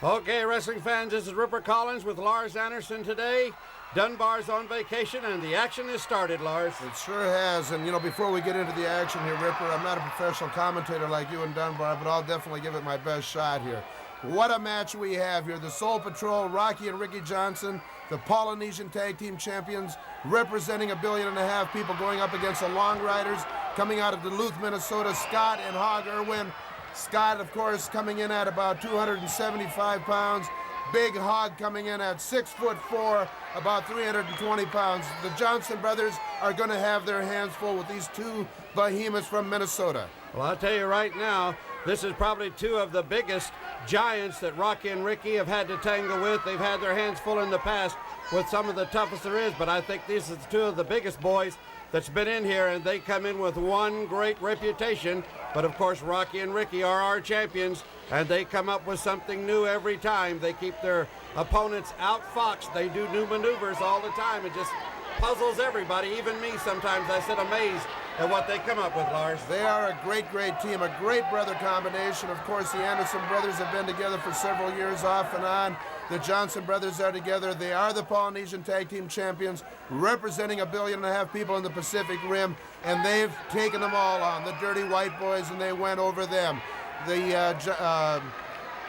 Okay, wrestling fans, this is Ripper Collins with Lars Anderson today. Dunbar's on vacation, and the action has started, Lars. It sure has. And, before we get into the action here, Ripper, I'm not a professional commentator like you and Dunbar, but I'll definitely give it my best shot here. What a match we have here. The Soul Patrol, Rocky and Ricky Johnson, the Polynesian Tag Team Champions, representing 1.5 billion people, going up against the Long Riders, coming out of Duluth, Minnesota, Scott and Hog Irwin. Scott, of course, coming in at about 275 pounds. Big Hog coming in at 6'4", about 320 pounds. The Johnson brothers are going to have their hands full with these two behemoths from Minnesota. Well, I'll tell you right now, this is probably two of the biggest giants that Rocky and Ricky have had to tangle with. They've had their hands full in the past with some of the toughest there is, but I think these are two of the biggest boys that's been in here, and they come in with one great reputation. But of course, Rocky and Ricky are our champions, and they come up with something new every time. They keep their opponents outfoxed. They do new maneuvers all the time. It just puzzles everybody, even me sometimes. I sit amazed at what they come up with, Lars. They are a great team, a great brother combination. Of course, the Anderson brothers have been together for several years off and on. The Johnson brothers are together. They are the Polynesian Tag Team Champions, representing 1.5 billion people in the Pacific Rim, and they've taken them all on, the Dirty White Boys, and they went over them. The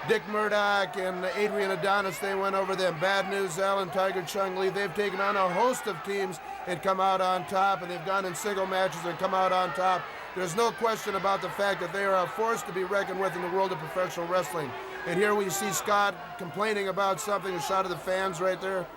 Dick Murdoch and Adrian Adonis, they went over them. Bad News Al and Tiger Chung Lee, they've taken on a host of teams and come out on top, and they've gone in single matches and come out on top. There's no question about the fact that they are a force to be reckoned with in the world of professional wrestling. And here we see Scott complaining about something, a shot of the fans right there.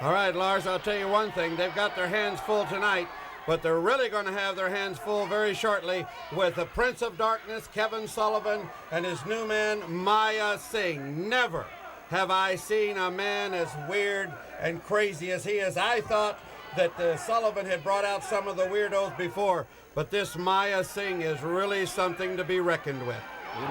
All right, Lars, I'll tell you one thing. They've got their hands full tonight, but they're really going to have their hands full very shortly with the Prince of Darkness, Kevin Sullivan, and his new man, Maya Singh. Never have I seen a man as weird and crazy as he is. I thought that Sullivan had brought out some of the weirdos before, but this Maya Singh is really something to be reckoned with.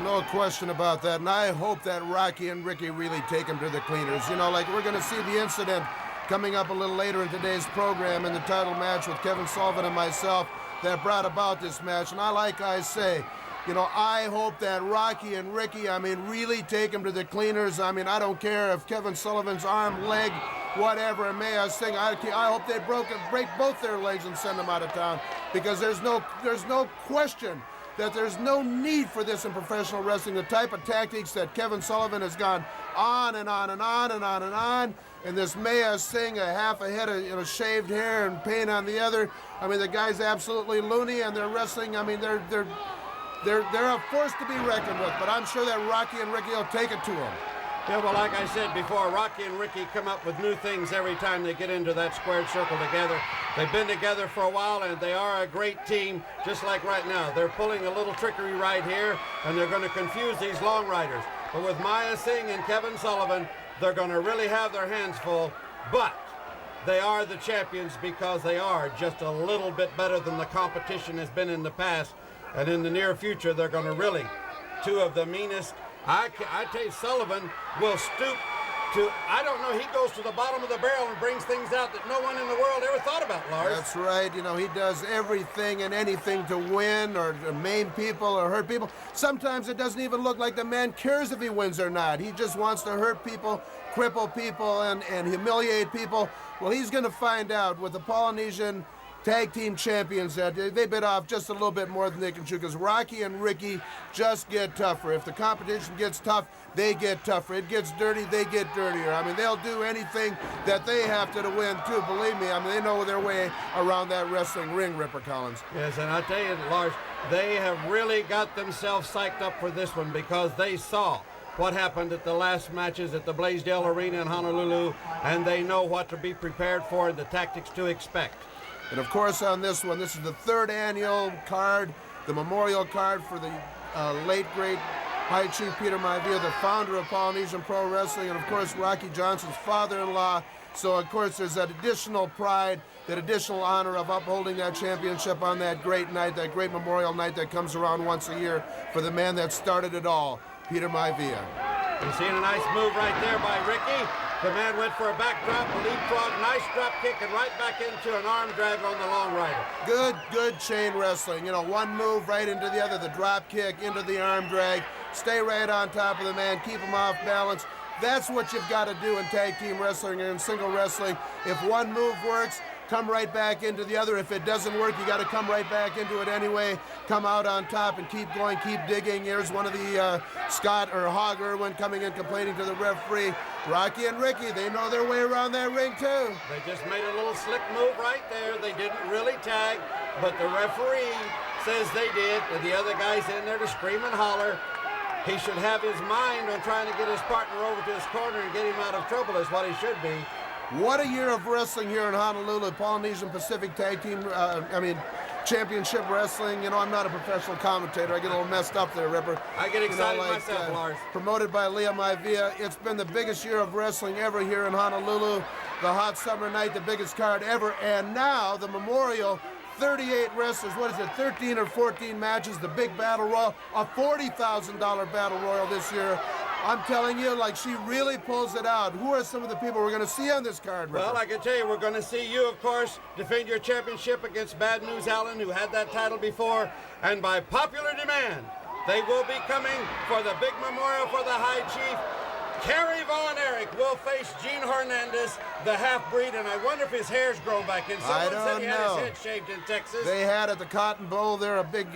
No question about that, and I hope that Rocky and Ricky really take him to the cleaners. Like we're going to see the incident coming up a little later in today's program in the title match with Kevin Sullivan and myself that brought about this match. And I say, I hope that Rocky and Ricky, really take him to the cleaners. I don't care if Kevin Sullivan's arm, leg, whatever, and may I sing, I hope they break both their legs and send them out of town, because there's no question that there's no need for this in professional wrestling. The type of tactics that Kevin Sullivan has gone on and on and on and on and on, and this Maya Singh, a half a head of shaved hair and paint on the other. The guy's absolutely loony, and they're wrestling. They're a force to be reckoned with. But I'm sure that Rocky and Ricky will take it to them. Yeah, well, like I said before, Rocky and Ricky come up with new things every time they get into that squared circle together. They've been together for a while, and they are a great team, just like right now. They're pulling a little trickery right here, and they're going to confuse these Long Riders. But with Maya Singh and Kevin Sullivan, they're going to really have their hands full. But they are the champions because they are just a little bit better than the competition has been in the past. And in the near future, they're going to really, two of the meanest. I tell you, Sullivan will stoop to, I don't know, he goes to the bottom of the barrel and brings things out that no one in the world ever thought about, Lars. That's right. He does everything and anything to win or to maim people or hurt people. Sometimes it doesn't even look like the man cares if he wins or not. He just wants to hurt people, cripple people, and humiliate people. Well, he's going to find out with the Polynesian Tag Team Champions that they bit off just a little bit more than they can chew, because Rocky and Ricky just get tougher. If the competition gets tough, they get tougher. It gets dirty, they get dirtier. They'll do anything that they have to win, too. Believe me, they know their way around that wrestling ring, Ripper Collins. Yes, and I tell you, Lars, they have really got themselves psyched up for this one, because they saw what happened at the last matches at the Blaisdell Arena in Honolulu, and they know what to be prepared for and the tactics to expect. And of course, on this one, this is the third annual card, the memorial card for the late, great High Chief Peter Maivia, the founder of Polynesian Pro Wrestling, and of course, Rocky Johnson's father-in-law. So, of course, there's that additional pride, that additional honor of upholding that championship on that great night, that great memorial night that comes around once a year for the man that started it all, Peter Maivia. You're seeing a nice move right there by Ricky. The man went for a backdrop, a leapfrog, nice drop kick, and right back into an arm drag on the Long Rider. Good chain wrestling. One move right into the other, the drop kick into the arm drag. stay right on top of the man, keep him off balance. That's what you've got to do in tag team wrestling and in single wrestling. If one move works, come right back into the other. If it doesn't work, you got to come right back into it anyway. Come out on top and keep going, keep digging. Here's one of the Hog Irwin coming in complaining to the referee. Rocky and Ricky, they know their way around that ring too. They just made a little slick move right there. They didn't really tag, but the referee says they did. And the other guy's in there to scream and holler. He should have his mind on trying to get his partner over to his corner and get him out of trouble is what he should be. What a year of wrestling here in Honolulu, Polynesian Pacific Tag Team, Championship Wrestling. You know, I'm not a professional commentator. I get a little messed up there, Ripper. I get excited myself, Lars. Promoted by Liam Ivia. It's been the biggest year of wrestling ever here in Honolulu. The hot summer night, the biggest card ever. And now the memorial, 38 wrestlers, 13 or 14 matches, the big battle royal, a $40,000 battle royal this year. I'm telling you, like, she really pulls it out. Who are some of the people we're going to see on this card, Ripper? Well, I can tell you, we're going to see you, of course, defend your championship against Bad News Allen, who had that title before. And by popular demand, they will be coming for the big memorial for the High Chief. Kerry Von Erich will face Gene Hernandez, the half-breed, and I wonder if his hair's grown back in. Someone said he had his head shaved in Texas. They had at the Cotton Bowl there a big,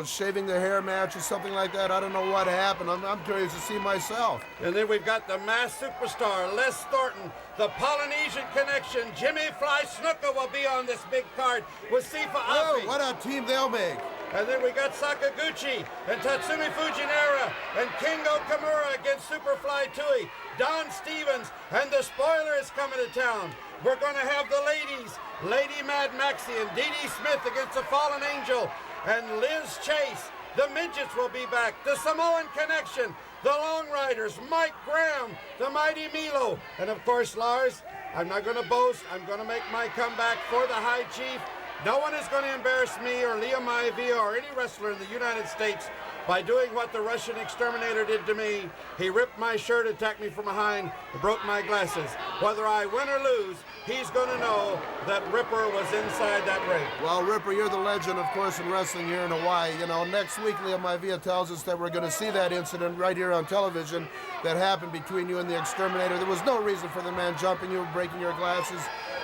shaving the hair match or something like that. I don't know what happened. I'm curious to see myself. And then we've got the masked superstar, Les Thornton, the Polynesian Connection. Jimmy Fly Snuka will be on this big card with Sifa Afi. Oh, what a team they'll make. And then we got Sakaguchi and Tatsumi Fujinara and Kingo Kimura against Superfly Tui. Don Stevens and the Spoiler is coming to town. We're going to have the ladies, Lady Mad Maxie and Dee Dee Smith against the Fallen Angel and Liz Chase. The Midgets will be back. The Samoan Connection, the Long Riders, Mike Graham, the Mighty Milo. And of course, Lars, I'm not going to boast. I'm going to make my comeback for the High Chief. No one is going to embarrass me or Liam Ivia or any wrestler in the United States by doing what the Russian exterminator did to me. He ripped my shirt, attacked me from behind, broke my glasses. Whether I win or lose, he's going to know that Ripper was inside that ring. Well, Ripper, you're the legend, of course, in wrestling here in Hawaii. You know, next week, Liam Ivia tells us that we're going to see that incident right here on television that happened between you and the exterminator. There was no reason for the man jumping you, breaking your glasses,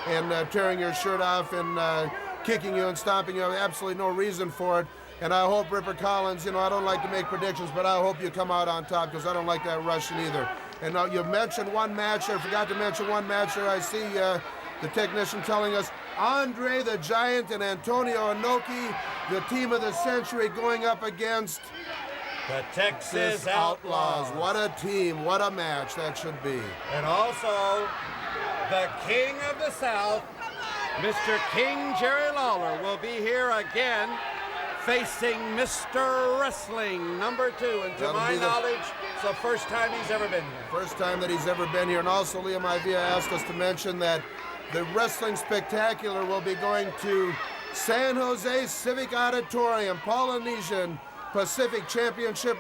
and tearing your shirt off and kicking you and stomping you. Absolutely no reason for it. And I hope Ripper Collins, I don't like to make predictions, but I hope you come out on top because I don't like that Russian either. And now you mentioned one match there. Forgot to mention one match there. I see the technician telling us Andre the Giant and Antonio Inoki, the team of the century, going up against the Texas Outlaws. What a team. What a match that should be. And also the King of the South, Mr. King Jerry Lawler, will be here again facing Mr. Wrestling #2. And to my knowledge, it's the first time he's ever been here. First time that he's ever been here. And also, Liam Ivia asked us to mention that the Wrestling Spectacular will be going to San Jose Civic Auditorium, Polynesian Pacific Championship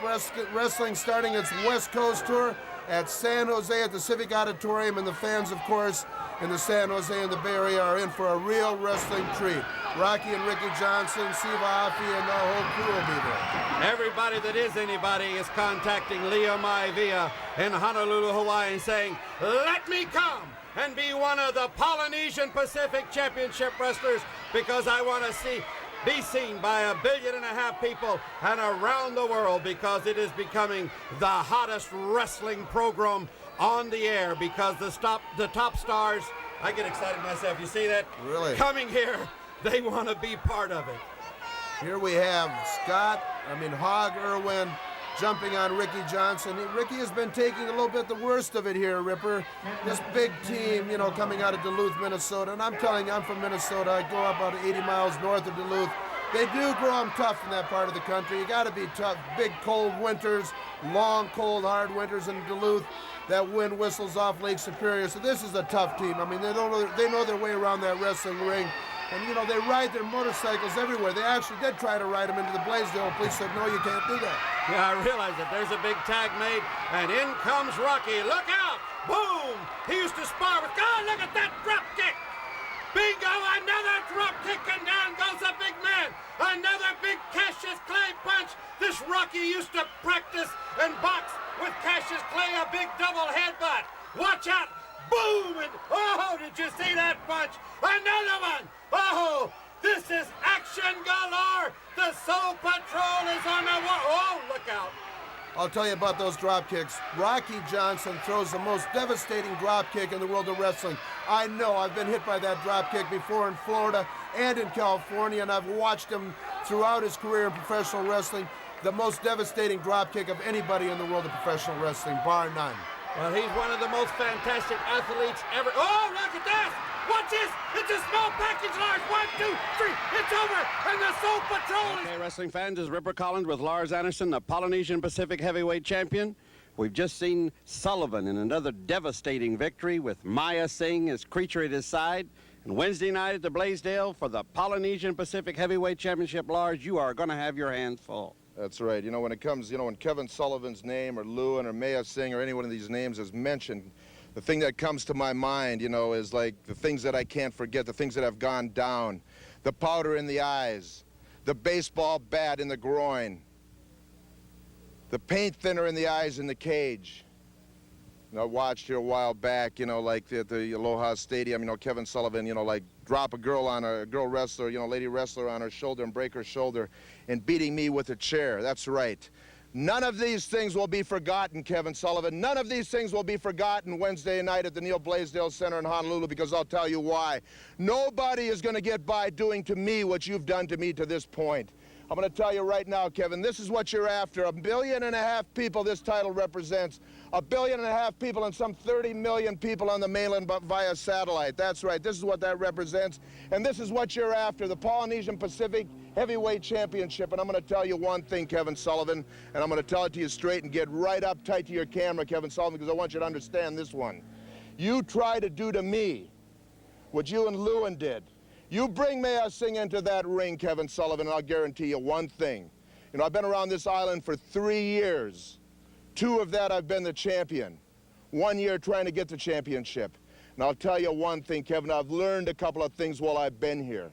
Wrestling starting its West Coast tour at San Jose at the Civic Auditorium. And the fans, of course, in the San Jose and the Bay Area are in for a real wrestling treat. Rocky and Ricky Johnson, Siva Afi, and the whole crew will be there. Everybody that is anybody is contacting Liam Ivia in Honolulu, Hawaii, and saying, let me come and be one of the Polynesian Pacific Championship wrestlers because I want to be seen by 1.5 billion people and around the world because it is becoming the hottest wrestling program on the air because the top stars, I get excited myself. You see that? Really? Coming here, they want to be part of it. Here we have Hog Irwin jumping on Ricky Johnson. Ricky has been taking a little bit the worst of it here, Ripper. This big team, coming out of Duluth, Minnesota. And I'm telling you, I'm from Minnesota. I go about 80 miles north of Duluth. They do grow them tough in that part of the country. You got to be tough. Big, cold winters, long, cold, hard winters in Duluth. That wind whistles off Lake Superior. So this is a tough team. They know their way around that wrestling ring. And, they ride their motorcycles everywhere. They actually did try to ride them into the Blaisdell. Police said, no, you can't do that. Yeah, I realize that. There's a big tag made, and in comes Rocky. Look out! Boom! He used to spar with, God, look at that drop kick! Bingo! Another drop kick, and down goes a big man. Another big Cassius Clay punch. This Rocky used to practice and box with Cassius Clay, a big double headbutt. Watch out! Boom! And oh, did you see that punch? Another one! Oh, this is action galore. The Soul Patrol is on the wall. Oh, look out! I'll tell you about those drop kicks. Rocky Johnson throws the most devastating drop kick in the world of wrestling. I know, I've been hit by that drop kick before in Florida and in California, and I've watched him throughout his career in professional wrestling. The most devastating drop kick of anybody in the world of professional wrestling, bar none. Well, he's one of the most fantastic athletes ever. Oh, look at this! Watch this! It's a small package, Lars. 1, 2, 3. It's over, and the Soul Patrol is... Okay, wrestling fans, this is Ripper Collins with Lars Anderson, the Polynesian Pacific Heavyweight Champion. We've just seen Sullivan in another devastating victory with Maya Singh as creature at his side. And Wednesday night at the Blaisdell for the Polynesian Pacific Heavyweight Championship, Lars, you are going to have your hands full. That's right. You know, when it comes, when Kevin Sullivan's name or Lewin or Maya Singh or any one of these names is mentioned, the thing that comes to my mind, is like the things that I can't forget, the things that have gone down. The powder in the eyes, the baseball bat in the groin, the paint thinner in the eyes in the cage. I watched here a while back, like at the Aloha Stadium, Kevin Sullivan, like drop a girl wrestler, lady wrestler on her shoulder and break her shoulder and beating me with a chair. That's right. None of these things will be forgotten, Kevin Sullivan. None of these things will be forgotten Wednesday night at the Neil Blaisdell Center in Honolulu, because I'll tell you why. Nobody is going to get by doing to me what you've done to me to this point. I'm going to tell you right now, Kevin, this is what you're after. 1.5 billion people this title represents. 1.5 billion people and some 30 million people on the mainland via satellite. That's right. This is what that represents. And this is what you're after, the Polynesian Pacific Heavyweight Championship. And I'm going to tell you one thing, Kevin Sullivan, and I'm going to tell it to you straight and get right up tight to your camera, Kevin Sullivan, because I want you to understand this one. You try to do to me what you and Lewin did. You bring Maya Singh into that ring, Kevin Sullivan, and I'll guarantee you one thing. I've been around this island for 3 years. 2 of that I've been the champion. 1 year trying to get the championship. And I'll tell you one thing, Kevin, I've learned a couple of things while I've been here.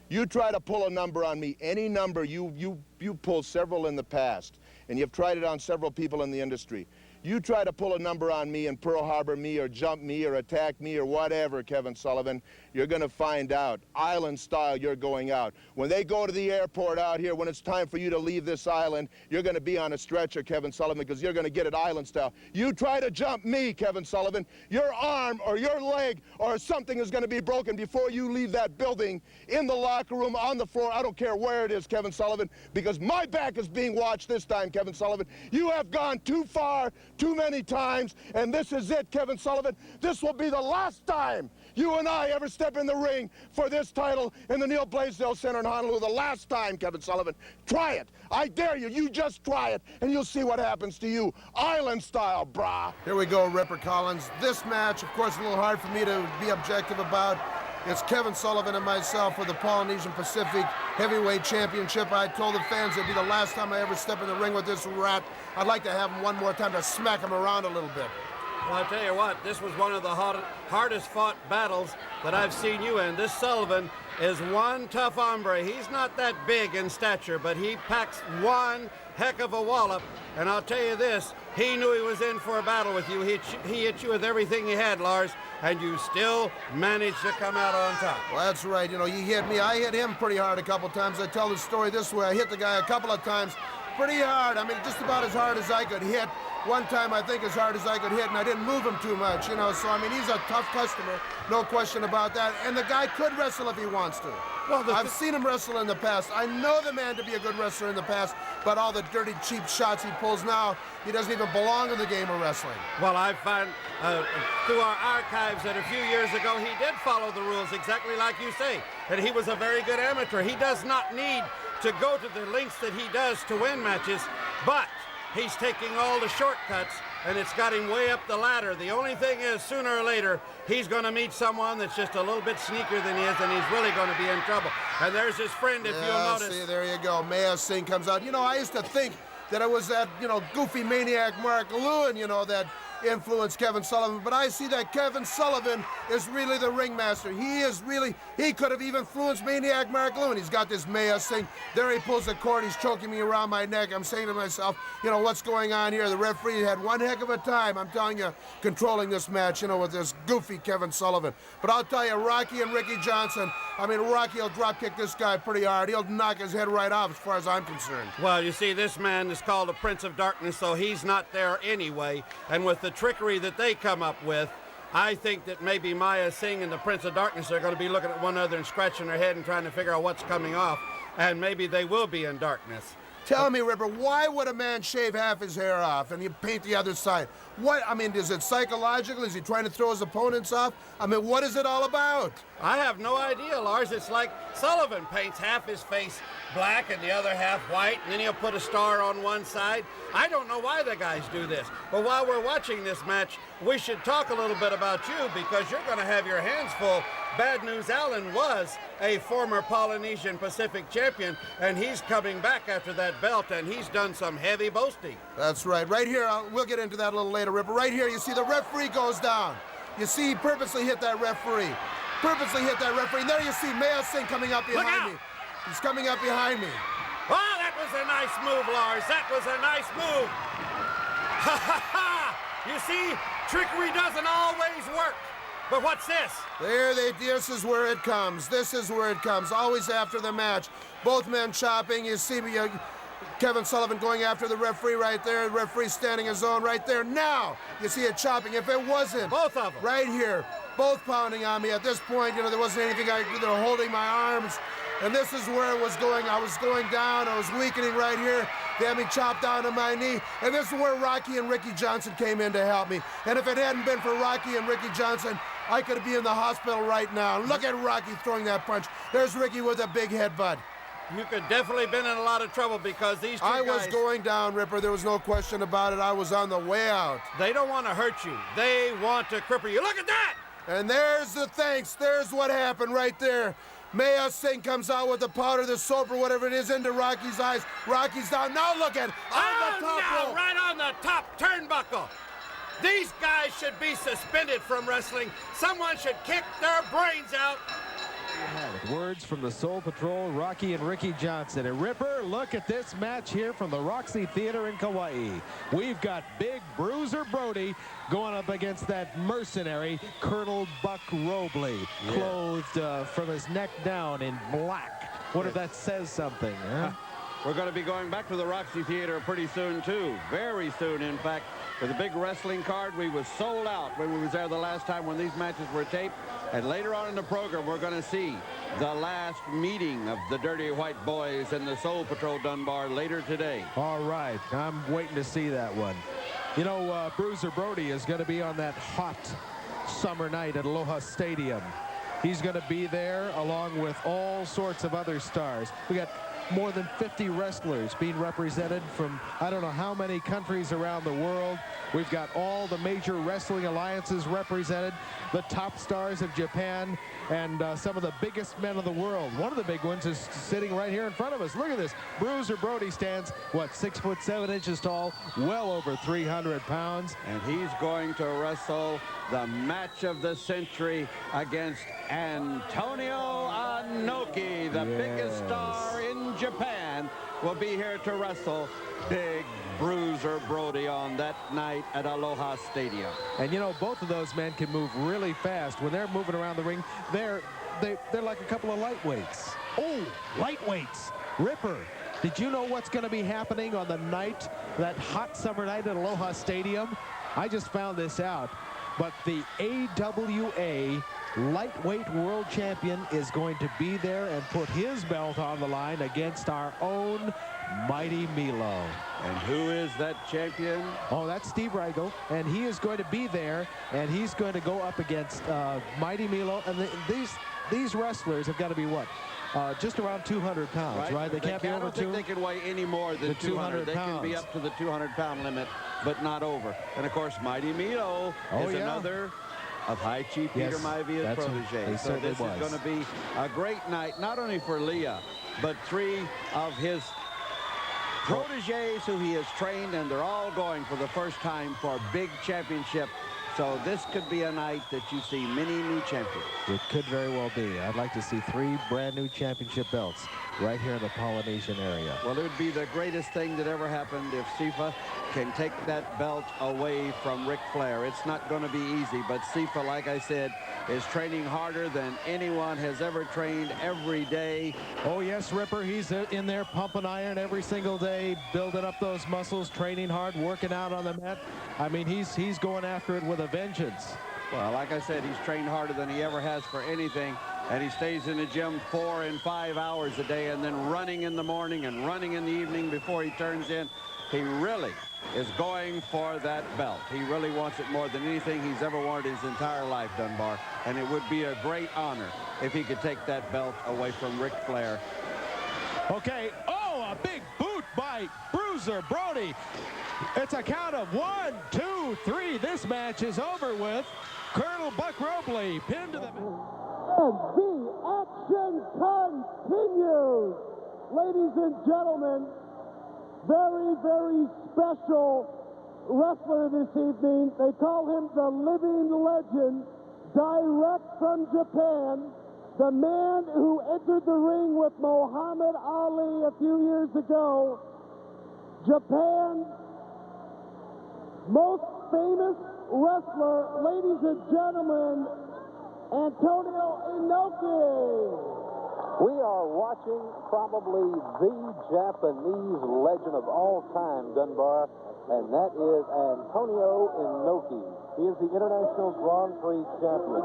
You try to pull a number on me, any number, you pulled several in the past, and you've tried it on several people in the industry. You try to pull a number on me and Pearl Harbor me or jump me or attack me or whatever, Kevin Sullivan, you're going to find out. Island style, you're going out. When they go to the airport out here, when it's time for you to leave this island, you're going to be on a stretcher, Kevin Sullivan, because you're going to get it island style. You try to jump me, Kevin Sullivan, your arm or your leg or something is going to be broken before you leave that building, in the locker room, on the floor. I don't care where it is, Kevin Sullivan, because my back is being watched this time, Kevin Sullivan. You have gone too far, too many times, and this is it, Kevin Sullivan. This will be the last time you and I ever step in the ring for this title in the Neil Blaisdell Center in Honolulu. The last time, Kevin Sullivan. Try it. I dare you. You just try it, and you'll see what happens to you. Island style, brah. Here we go, Ripper Collins. This match, of course, a little hard for me to be objective about. It's Kevin Sullivan and myself for the Polynesian Pacific Heavyweight Championship. I told the fans it'd be the last time I ever step in the ring with this rat. I'd like to have him one more time to smack him around a little bit. Well, I'll tell you what, this was one of the hardest fought battles that I've seen you in. This Sullivan is one tough hombre. He's not that big in stature, but he packs one heck of a wallop. And I'll tell you this, he knew he was in for a battle with you. He hit you with everything he had, Lars, and you still managed to come out on top. Well, that's right. He hit me. I hit him pretty hard a couple times. I tell the story this way. I hit the guy a couple of times pretty hard. I mean, just about as hard as I could hit. One time, I think, as hard as I could hit, and I didn't move him too much, So, I mean, he's a tough customer, no question about that. And the guy could wrestle if he wants to. Well, I've seen him wrestle in the past. I know the man to be a good wrestler in the past, but all the dirty, cheap shots he pulls now, he doesn't even belong in the game of wrestling. Well, I've found through our archives that a few years ago, he did follow the rules exactly like you say, and he was a very good amateur. He does not need to go to the lengths that he does to win matches, but he's taking all the shortcuts, and it's got him way up the ladder. The only thing is, sooner or later, he's going to meet someone that's just a little bit sneakier than he is, and he's really going to be in trouble. And there's his friend, if you'll notice. See, there you go. Maya Singh comes out. I used to think that it was that, goofy maniac Mark Lewin, that influence Kevin Sullivan, but I see that Kevin Sullivan is really the ringmaster. He could have even influenced Maniac Mark Lewin. He's got this Mayus thing. There he pulls the cord. He's choking me around my neck. I'm saying to myself, you know, what's going on here? The referee had one heck of a time, I'm telling you, controlling this match, you know, with this goofy Kevin Sullivan. But I'll tell you, Rocky and Ricky Johnson, I mean, Rocky will drop kick this guy pretty hard. He'll knock his head right off as far as I'm concerned. Well, you see, this man is called the Prince of Darkness, so he's not there anyway. And with the trickery that they come up with, I think that maybe Maya Singh and the Prince of Darkness are going to be looking at one another and scratching their head and trying to figure out what's coming off. And maybe they will be in darkness. Tell me, Ripper, why would a man shave half his hair off and you paint the other side? What, I mean, is it psychological? Is he trying to throw his opponents off? I mean, what is it all about? I have no idea, Lars. It's like Sullivan paints half his face black and the other half white, and then he'll put a star on one side. I don't know why the guys do this. But while we're watching this match, we should talk a little bit about you, because you're going to have your hands full. Bad News Allen was a former Polynesian Pacific champion, and he's coming back after that belt, and he's done some heavy boasting. That's right. Right here, we'll get into that a little later, Ripper. Right here, you see the referee goes down. You see he purposely hit that referee. And there you see Maya Singh coming up behind me. He's coming up behind me. Oh, that was a nice move, Lars. That was a nice move. Ha, ha, ha. You see, trickery doesn't always work. But what's this? This is where it comes. Always after the match. Both men chopping. You see Kevin Sullivan going after the referee right there. The referee standing his own right there. Now, you see it chopping. If it wasn't. Both of them. Right here. Both pounding on me. At this point, you know, there wasn't anything I could do. They were holding my arms. And this is where it was going. I was going down. I was weakening right here. They had me chopped down to my knee. And this is where Rocky and Ricky Johnson came in to help me. And if it hadn't been for Rocky and Ricky Johnson, I could be in the hospital right now. Look at Rocky throwing that punch. There's Ricky with a big headbutt. You could definitely been in a lot of trouble, because these two guys... I was going down, Ripper. There was no question about it. I was on the way out. They don't want to hurt you. They want to cripple you. Look at that! And there's the thanks. There's what happened right there. Maya Singh comes out with the powder, the soap, or whatever it is, into Rocky's eyes. Rocky's down. Now look at it. On the top rope. Right on the top turnbuckle. These guys should be suspended from wrestling. Someone should kick their brains out. Words from the Soul Patrol, Rocky and Ricky Johnson. And Ripper, look at this match here from the Roxy Theater in Kauai. We've got Big Bruiser Brody going up against that mercenary, Colonel Buck Robley, clothed from his neck down in black. What if that says something, huh? We're going to be going back to the Roxy Theater pretty soon, too. Very soon, in fact. For the big wrestling card, we was sold out when we was there the last time when these matches were taped. And later on in the program, we're going to see the last meeting of the Dirty White Boys and the Soul Patrol Dunbar later today. All right. I'm waiting to see that one. You know, Bruiser Brody is going to be on that hot summer night at Aloha Stadium. He's going to be there along with all sorts of other stars. We got more than 50 wrestlers being represented from I don't know how many countries around the world. We've got all the major wrestling alliances represented, the top stars of Japan, and some of the biggest men of the world. One of the big ones is sitting right here in front of us. Look at this. Bruiser Brody stands, what, 6'7" tall, well over 300 pounds. And he's going to wrestle the match of the century against Antonio Inoki, the biggest star in Japan, will be here to wrestle Big Bruiser Brody on that night at Aloha Stadium. And you know, both of those men can move really fast. When they're moving around the ring, they're like a couple of lightweights. Oh, lightweights. Ripper, did you know what's going to be happening on the night, that hot summer night at Aloha Stadium? I just found this out. But the AWA lightweight world champion is going to be there and put his belt on the line against our own Mighty Milo. And who is that champion? Oh, that's Steve Reigel, and he is going to be there, and he's going to go up against Mighty Milo. And these wrestlers have got to be what? Just around 200 pounds, right? They can't be over 200. I don't think they can weigh any more than 200 They can be up to the 200-pound limit, but not over. And, of course, Mighty Milo is another of High Chief Peter Maivia's protege. So this is going to be a great night, not only for Leah, but three proteges who he has trained, and they're all going for the first time for a big championship. So this could be a night that you see many new champions. It could very well be. I'd like to see 3 brand new championship belts right here in the Polynesian area. Well, it would be the greatest thing that ever happened if Sifa can take that belt away from Ric Flair. It's not going to be easy, but Sifa, like I said, is training harder than anyone has ever trained every day. Oh, yes, Ripper. He's in there pumping iron every single day, building up those muscles, training hard, working out on the mat. I mean, he's going after it with a vengeance. Well, like I said, he's trained harder than he ever has for anything, and he stays in the gym 4 and 5 hours a day, and then running in the morning and running in the evening before he turns in. He really is going for that belt. He really wants it more than anything he's ever wanted his entire life, Dunbar, and it would be a great honor if he could take that belt away from Ric Flair. Okay. Oh, a big boot by Bruiser Brody. It's a count of 1, 2, 3. This match is over with. Colonel Buck Robley pinned to the mat. And the action continues. Ladies and gentlemen, very, very special wrestler this evening. They call him the living legend, direct from Japan. The man who entered the ring with Muhammad Ali a few years ago. Japan's most famous wrestler, ladies and gentlemen, Antonio Inoki. We are watching probably the Japanese legend of all time, Dunbar, and that is Antonio Inoki. He is the International Grand Prix champion.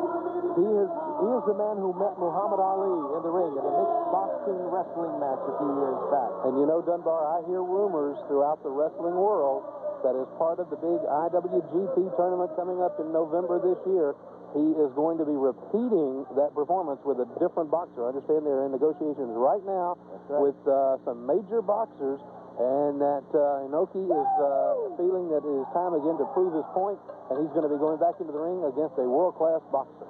He is the man who met Muhammad Ali in the ring in a mixed boxing wrestling match a few years back. And you know, Dunbar, I hear rumors throughout the wrestling world that as part of the big IWGP tournament coming up in November this year, he is going to be repeating that performance with a different boxer. I understand they're in negotiations right now with some major boxers, and that Inoki is feeling that it is time again to prove his point, and he's going to be going back into the ring against a world-class boxer.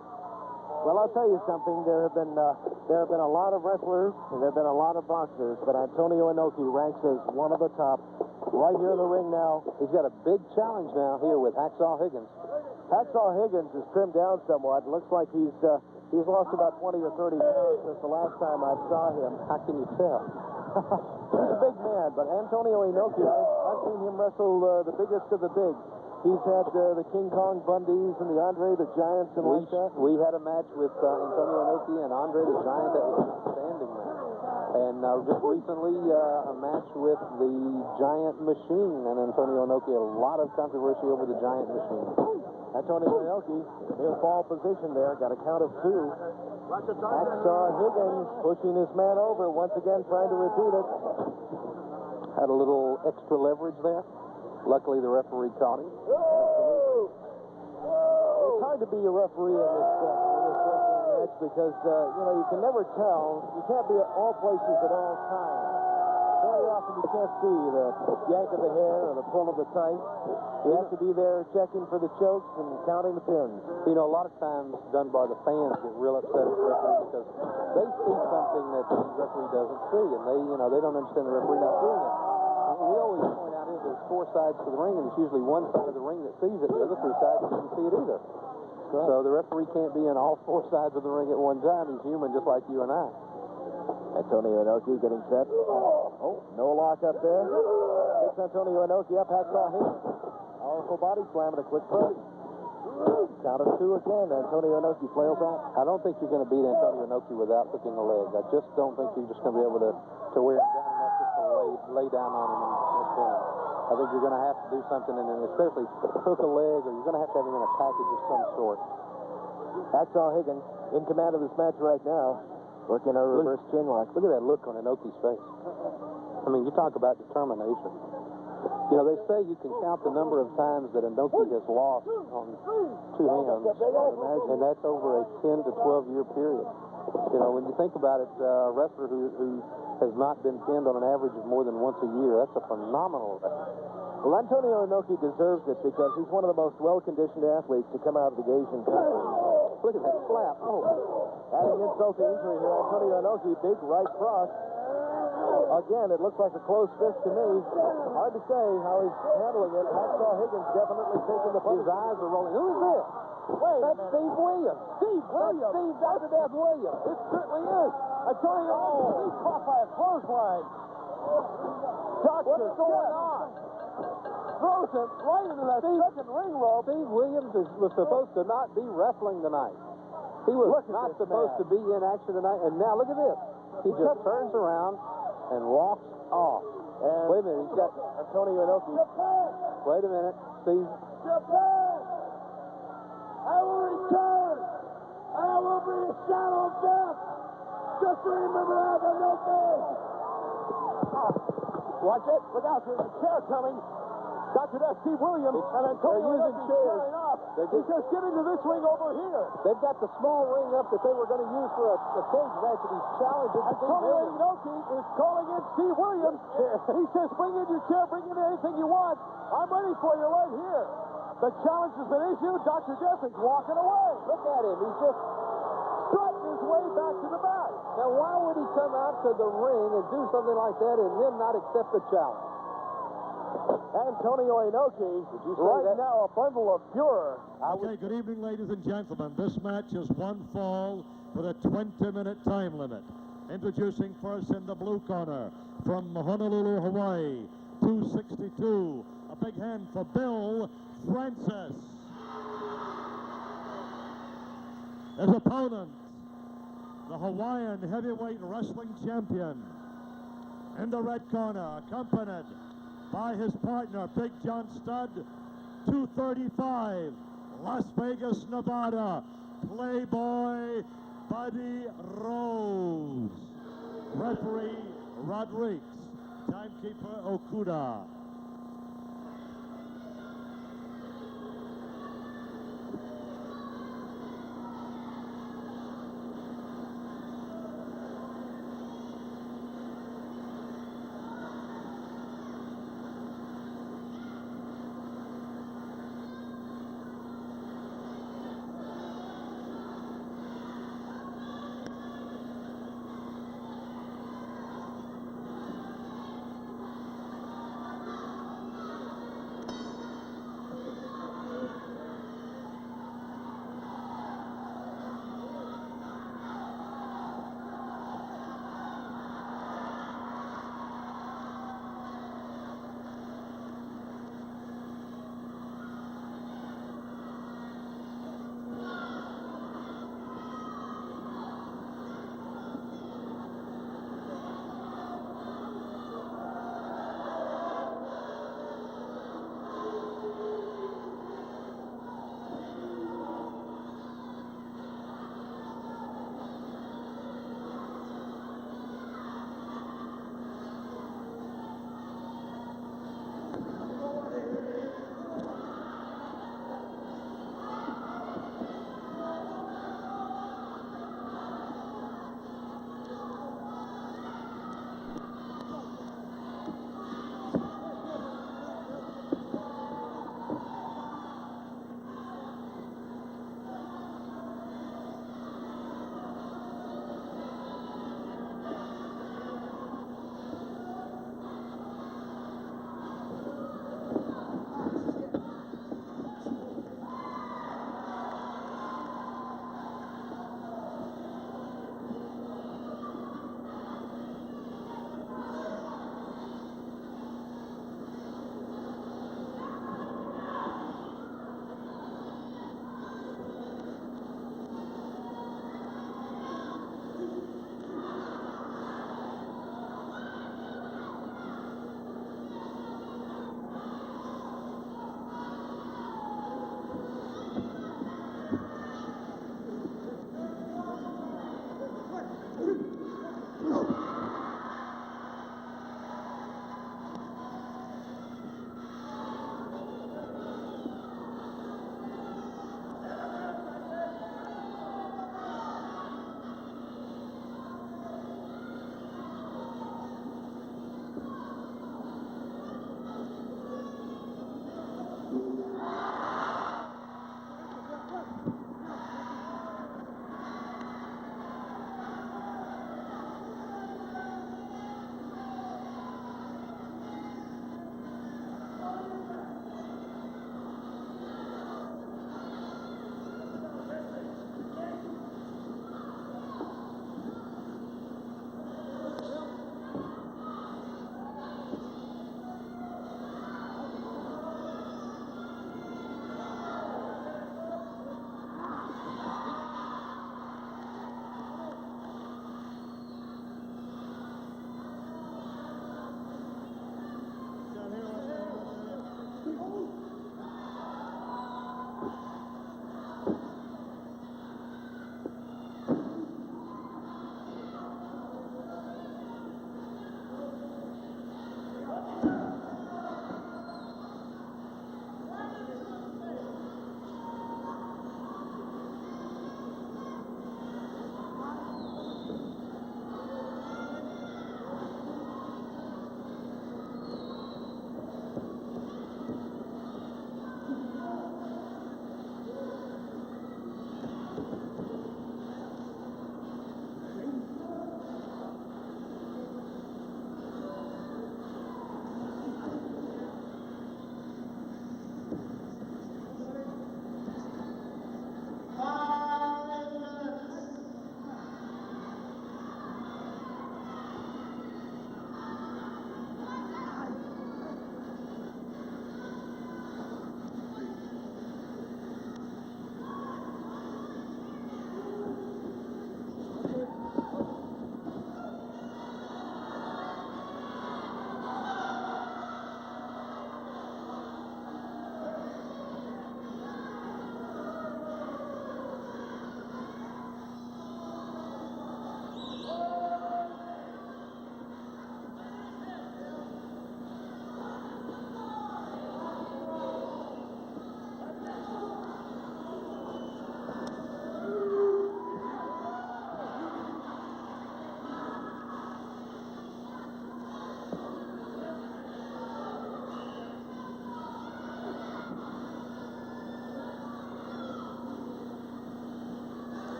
Well, I'll tell you something. There have been a lot of wrestlers, and there have been a lot of boxers, but Antonio Inoki ranks as one of the top. Right here in the ring now, he's got a big challenge now here with Hacksaw Higgins. Hacksaw Higgins is trimmed down somewhat. It looks like he's lost about 20 or 30 pounds since the last time I saw him. How can you tell? He's a big man, but Antonio Inoki, I've seen him wrestle the biggest of the big. He's had the King Kong Bundys and the Andre the Giants and like that. We had a match with Antonio Inoki and Andre the Giant. That was an outstanding match. And just recently, a match with the Giant Machine and Antonio Inoki. A lot of controversy over the Giant Machine. Antonio Inoki in fall position there, got a count of 2. Hacksaw Higgins pushing his man over, once again trying to repeat it. Had a little extra leverage there. Luckily, the referee caught him. It's hard to be a referee in this wrestling match because, you can never tell. You can't be at all places at all times. Very often you can't see the yank of the hair or the pull of the tight. You have to be there checking for the chokes and counting the pins. You know, a lot of times, Dunbar, the fans get real upset at the referee because they see something that the referee doesn't see, and they don't understand the referee not seeing it. We always point out there's 4 sides to the ring, and it's usually one side of the ring that sees it, and the other 3 sides doesn't see it either. Right. So the referee can't be in all 4 sides of the ring at one time. He's human just like you and I. Antonio Inoki getting set. Oh, no lock up there. Gets Antonio Inoki up, Hacksaw Higgins. Powerful body slam and a quick press. Count of 2 again. Antonio Inoki flails out. I don't think you're going to beat Antonio Inoki without hooking a leg. I just don't think you're just going to be able to wear him down enough just to lay down on him and pin him. I think you're going to have to do something, and then especially hook a leg, or you're going to have him in a package of some sort. Hacksaw Higgins in command of this match right now. Working a reverse chin lock. Look at that look on Inoki's face. I mean, you talk about determination. You know, they say you can count the number of times that Inoki has lost on 2 hands, and that's over a 10 to 12 year period. You know, when you think about it, a wrestler who has not been pinned on an average of more than once a year, that's a phenomenal record. Well, Antonio Inoki deserves it because he's one of the most well-conditioned athletes to come out of the Asian country. Look at that slap. Oh. Adding insult to injury here, Antonio Inoki, big right cross. Again, it looks like a close fist to me. Hard to say how he's handling it. Hacksaw Higgins definitely taking the punch. His eyes are rolling. Who is this? Wait, that's Steve Williams. Steve Williams. Steve Dr. Death Williams. It certainly is. Antonio, he's caught by a clothesline. What's going on? Throws him right into that second ring rope. Steve Williams was supposed to not be wrestling tonight. He was not supposed to be in action tonight. And now look at this. He just turns around and walks off. And wait a minute, he's got Antonio Inoki. Wait a minute, Steve. Japan! I will return! I will be a shadow of death! Just remember I have no face! Watch it. Look out, there's a chair coming. Dr. Death Steve Williams and Antonio Inoki squaring off. He says, get into this ring over here. They've got the small ring up that they were going to use for a cage match, and he's challenging Antonio Inoki is calling in Steve Williams. He says, bring in your chair, bring in anything you want. I'm ready for you right here. The challenge has been issued. Dr. Death is walking away. Look at him. He's just strutting his way back to the back. Now, why would he come out to the ring and do something like that and then not accept the challenge? Antonio Inoki, right now a bundle of pure. Okay, good evening, ladies and gentlemen. This match is one fall with a 20-minute time limit. Introducing first in the blue corner from Honolulu, Hawaii, 262. A big hand for Bill Francis. His opponent, the Hawaiian heavyweight wrestling champion. In the red corner, accompanied by his partner, Big John Studd, 235, Las Vegas, Nevada, Playboy Buddy Rose. Referee Rodriguez, timekeeper Okuda.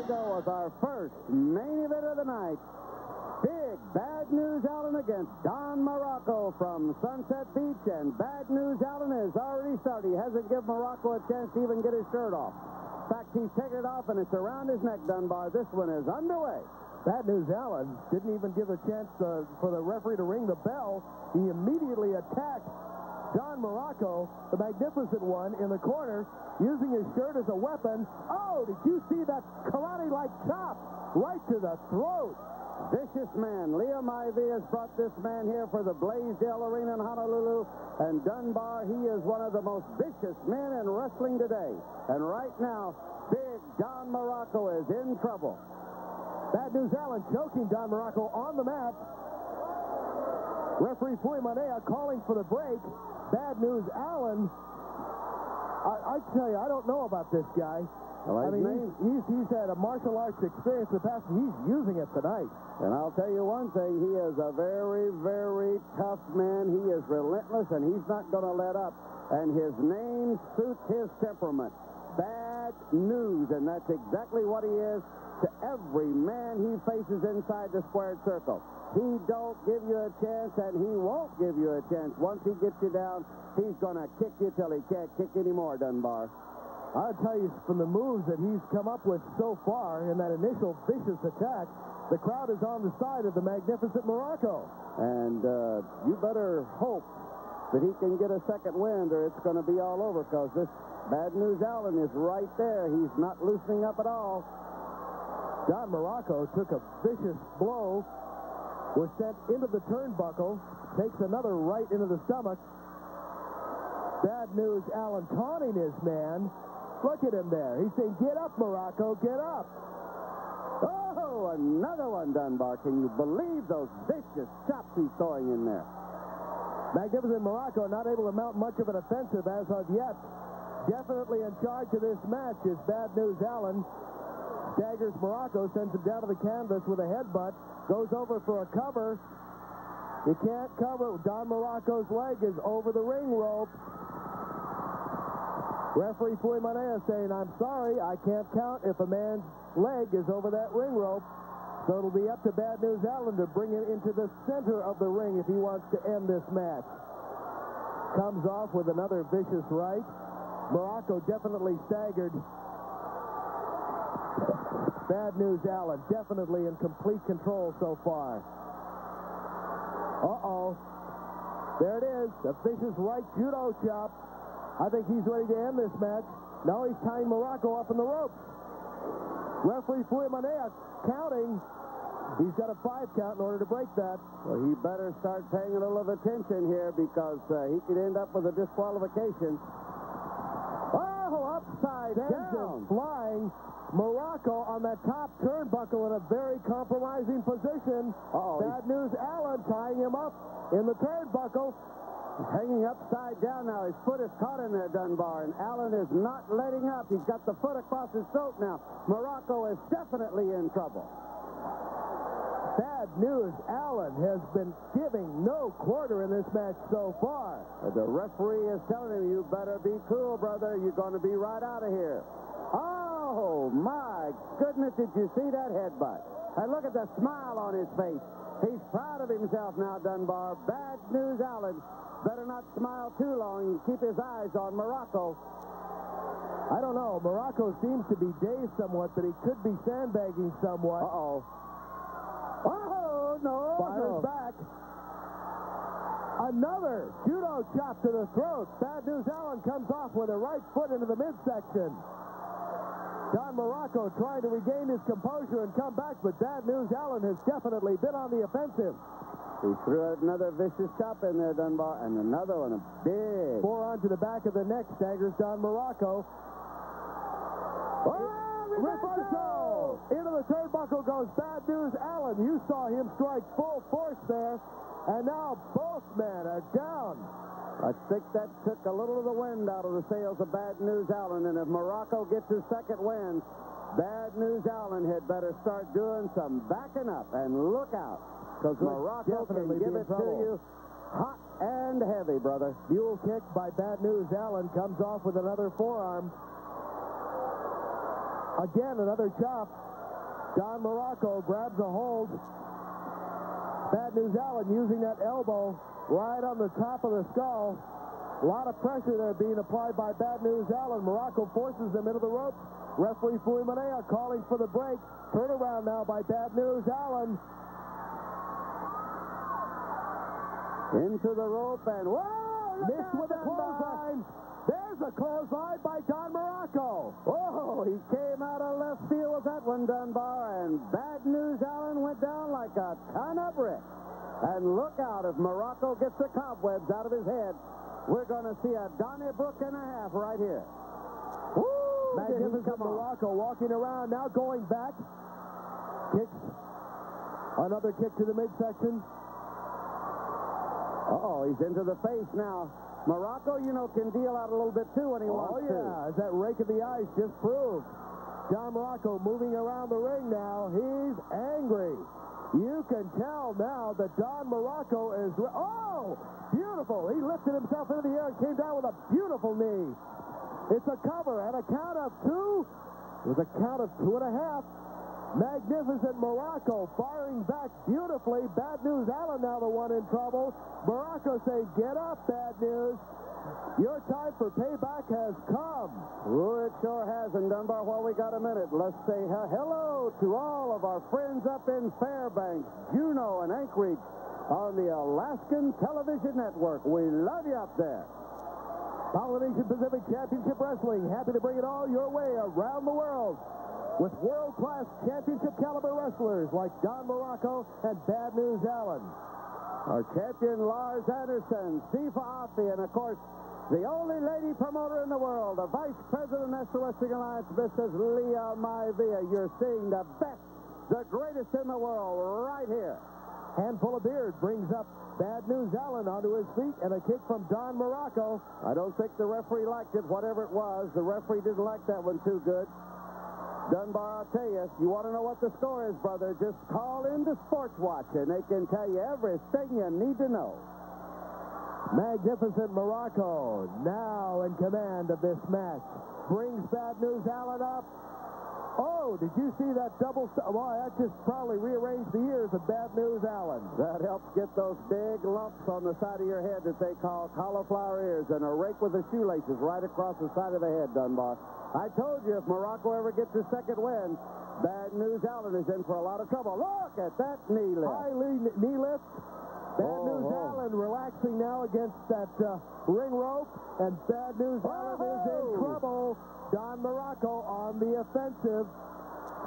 go with our first main event of the night. Big Bad News Allen against Don Morocco from Sunset Beach, and Bad News Allen has already started. He hasn't given Morocco a chance to even get his shirt off. In fact, he's taken it off, and it's around his neck, Dunbar. This one is underway. Bad News Allen didn't even give a chance for the referee to ring the bell. He immediately attacked Don Morocco, the magnificent one, in the corner, using his shirt as a weapon. Oh, did you see that karate-like chop right to the throat? Vicious man. Leo Maivia has brought this man here for the Blaisdell Arena in Honolulu. And Dunbar, he is one of the most vicious men in wrestling today. And right now, Big Don Morocco is in trouble. Bad News Allen choking Don Morocco on the mat. Referee Fui Manea calling for the break. Bad News Allen, I tell you, I don't know about this guy. I mean, he's had a martial arts experience in the past, and he's using it tonight. And I'll tell you one thing, he is a very, very tough man. He is relentless, and he's not going to let up. And his name suits his temperament. Bad News, and that's exactly what he is to every man he faces inside the squared circle. He don't give you a chance, and he won't give you a chance. Once he gets you down, he's going to kick you till he can't kick anymore, Dunbar. I'll tell you, from the moves that he's come up with so far in that initial vicious attack, the crowd is on the side of the magnificent Morocco. And you better hope that he can get a second wind, or it's going to be all over, because this Bad News Allen is right there. He's not loosening up at all. Don Morocco took a vicious blow, was sent into the turnbuckle, takes another right into the stomach. Bad News Allen taunting his man. Look at him there. He's saying, get up, Morocco, get up. Oh, another one, Dunbar. Can you believe those vicious chops he's throwing in there? Magnificent Morocco not able to mount much of an offensive as of yet. Definitely in charge of this match is Bad News Allen. Staggers Morocco, sends him down to the canvas with a headbutt, goes over for a cover. You can't cover. Don Morocco's leg is over the ring rope. Referee Fui Manea saying, I'm sorry, I can't count if a man's leg is over that ring rope. So it'll be up to Bad News Allen to bring it into the center of the ring if he wants to end this match. Comes off with another vicious right. Morocco definitely staggered. Bad News Allen definitely in complete control so far. Uh-oh. There it is, a vicious right judo chop. I think he's ready to end this match. Now he's tying Morocco up in the ropes. Referee Fui Manea counting. He's got a 5 count in order to break that. Well, he better start paying a little of attention here, because he could end up with a disqualification. Oh, upside down. Flying. Morocco on that top turnbuckle in a very compromising position. Bad News Allen tying him up in the turnbuckle. He's hanging upside down now. His foot is caught in there, Dunbar, and Allen is not letting up. He's got the foot across his throat now. Morocco is definitely in trouble. Bad News Allen has been giving no quarter in this match so far. The referee is telling him, you better be cool, brother. You're going to be right out of here. Oh, my goodness, did you see that headbutt? And look at the smile on his face. He's proud of himself now, Dunbar. Bad News Allen better not smile too long and keep his eyes on Morocco. I don't know. Morocco seems to be dazed somewhat, but he could be sandbagging somewhat. Uh-oh. Oh, no. Fires back. Another judo chop to the throat. Bad News Allen comes off with a right foot into the midsection. Don Morocco trying to regain his composure and come back, but Bad News Allen has definitely been on the offensive. He threw another vicious chop in there, Dunbar, and another one, a big. Forearm to the back of the neck, staggers Don Morocco. Reversal! Into the turnbuckle goes Bad News Allen. You saw him strike full force there, and now both men are down. I think that took a little of the wind out of the sails of Bad News Allen, and if Morocco gets his second win, Bad News Allen had better start doing some backing up, and look out, because Morocco can give it to you hot and heavy, brother. Mule kick by Bad News Allen comes off with another forearm. Again, another chop. Don Morocco grabs a hold. Bad News Allen using that elbow right on the top of the skull. A lot of pressure there being applied by Bad News Allen. Morocco forces them into the ropes. Referee Fui Manea calling for the break. Turnaround now by Bad News Allen. Into the rope and whoa! Missed with a clothesline. There's a clothesline by Don Morocco. Oh, he came out of left field with that one, Dunbar, and Bad News Allen went down like a ton of bricks. And look out, if Morocco gets the cobwebs out of his head, we're going to see a Donnybrook and a half right here. Woo! Magnificent Morocco walking around, now going back. Kicks. Another kick to the midsection. Uh-oh, he's into the face now. Morocco, you know, can deal out a little bit, too, when he wants to. Oh, yeah, as that rake of the ice just proved. Don Morocco moving around the ring now. He's angry. You can tell now that Don Morocco is... Oh, beautiful. He lifted himself into the air and came down with a beautiful knee. It's a cover and a count of two. With a count of 2.5. Magnificent Morocco firing back beautifully. Bad News Allen now the one in trouble. Morocco saying, get up, Bad News. Your time for payback has come. Oh, it sure has. And Dunbar, while we got a minute, let's say hello to all of our friends up in Fairbanks, Juneau, and Anchorage on the Alaskan Television Network. We love you up there. Polynesian Pacific Championship Wrestling, happy to bring it all your way around the world with world-class championship caliber wrestlers like Don Morocco and Bad News Allen. Our champion Lars Anderson, Sifa Afi, and of course, the only lady promoter in the world, the Vice President of National Wrestling Alliance, Mrs. Leah Maivia. You're seeing the best, the greatest in the world right here. Handful of beard brings up Bad News Allen onto his feet, and a kick from Don Morocco. I don't think the referee liked it, whatever it was. The referee didn't like that one too good. Dunbar, I'll tell you want to know what the score is, brother, just call into Sports Watch, and they can tell you everything you need to know. Magnificent Morocco, now in command of this match, brings Bad News Allen up. Oh, did you see that double... Well, that just probably rearranged the ears of Bad News Allen. That helps get those big lumps on the side of your head that they call cauliflower ears, and a rake with the shoelaces right across the side of the head, Dunbar. I told you, if Morocco ever gets his second win, Bad News Allen is in for a lot of trouble. Look at that knee lift. High knee lift. Bad News Allen relaxing now against that ring rope, and Bad News Allen is in trouble. Don Morocco on the offensive,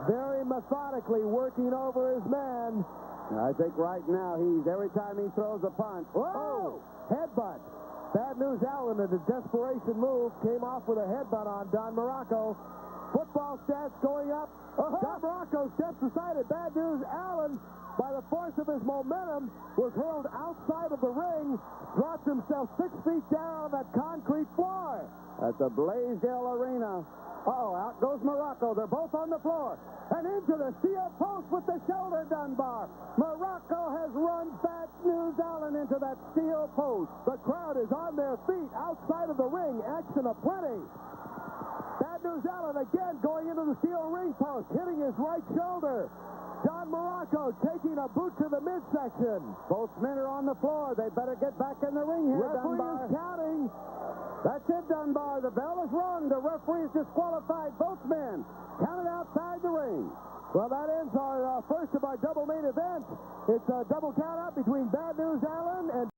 very methodically working over his man. I think right now every time he throws a punch. Whoa! Headbutt. Bad News Allen, in a desperation move, came off with a headbutt on Don Morocco. Football stats going up. Don Morocco steps aside, and Bad News Allen, by the force of his momentum, was hurled outside of the ring, dropped himself 6 feet down on that concrete floor. At the Blaisdell Arena. Out goes Morocco. They're both on the floor. And into the steel post with the shoulder, Dunbar. Morocco has run Bad News Allen into that steel post. The crowd is on their feet outside of the ring. Action aplenty. Bad News Allen again going into the steel ring post, hitting his right shoulder. Don Morocco taking a boot to the midsection. Both men are on the floor. They better get back in the ring here, Dunbar. Referee is counting. That's it, Dunbar. The bell is rung. The referee has disqualified both men. Counted outside the ring. Well, that ends our first of our double main event. It's a double count-out between Bad News Allen and